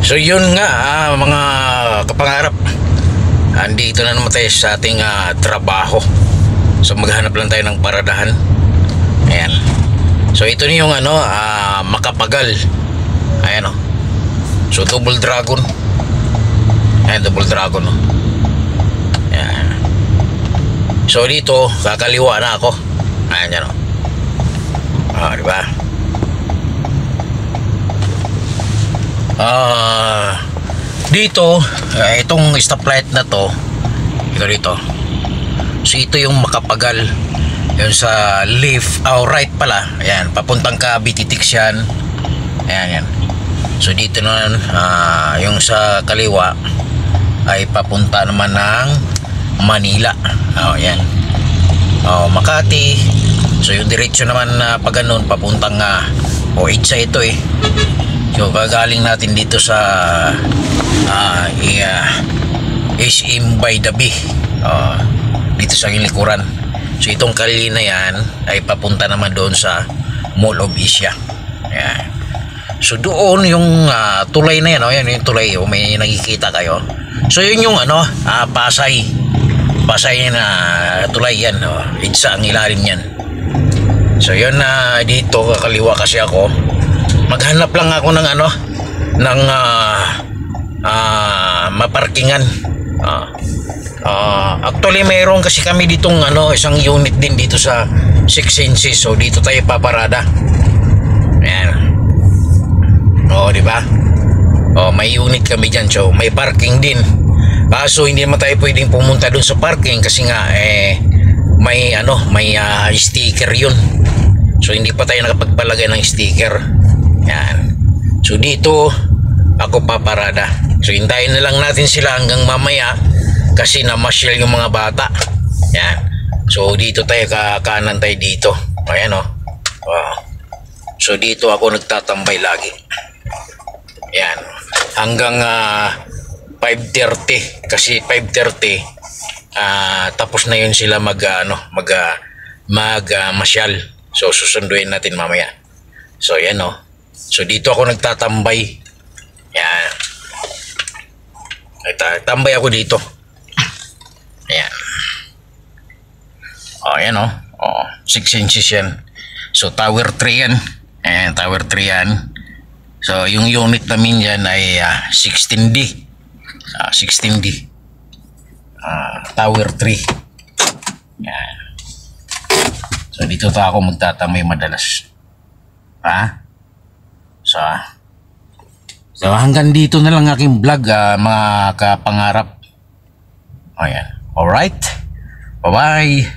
So yun nga, mga kapangarap, andito na naman tayo sa ating trabaho. So maghanap lang tayo ng paradahan. Ayan. So ito na yung Makapagal. Ayan o. So double dragon. Ayan, double dragon o. Ayan. So dito kakaliwa na ako. Ayan yan o. Diba? Dito itong stoplight na to, ito dito. So ito yung Makapagal, yun sa left, right pala. Ayan, papuntang Cavite-Tix yan. Ayan yan. So dito naman yung sa kaliwa ay papunta naman ng Manila. Ayan. Makati. So yung diretsyo naman pag ganun papuntang EDSA ito eh. So gagaling natin dito sa SM by the Bay, dito sa likuran. So itong kali na yan ay papunta naman doon sa Mall of Asia. Ayan. So doon yung tulay na yan, yan yung tulay, may nakikita kayo. So yun yung Pasay na tulay yan, EDSA ang ilalim yan. So yun dito kakaliwa kasi ako. Maghanap lang ako ng ng maparkingan. Actually mayroon kasi kami ditong isang unit din dito sa 6 inches. So dito tayo paparada. Ayan. Di ba? May unit kami diyan, so may parking din. Kaso hindi naman tayo pwedeng pumunta doon sa parking kasi nga may sticker yun. So hindi pa tayo nakapagpalagay ng sticker. Yan. So dito ako paparada. So hintayin na lang natin sila hanggang mamaya kasi namasyal yung mga bata. Yan. So dito tayo, kakanan tayo dito. Ayan o. Wow. So dito ako nagtatambay lagi. Yan. Hanggang 5:30 kasi 5:30 tapos na yun sila masyal. So susunduin natin mamaya. So yan o. So dito ako nagtatambay. Yan. Tambay ako dito. Ayan. Ayan o. 6 inches yan. So tower 3 yan. Ayan, tower 3 yan. So yung unit namin yan ay 16D. 16D. Tower 3. Yan. So dito ako magtatambay madalas. So hanggang dito na lang aking vlog, mga kapangarap. Ayan. Alright. Bye-bye.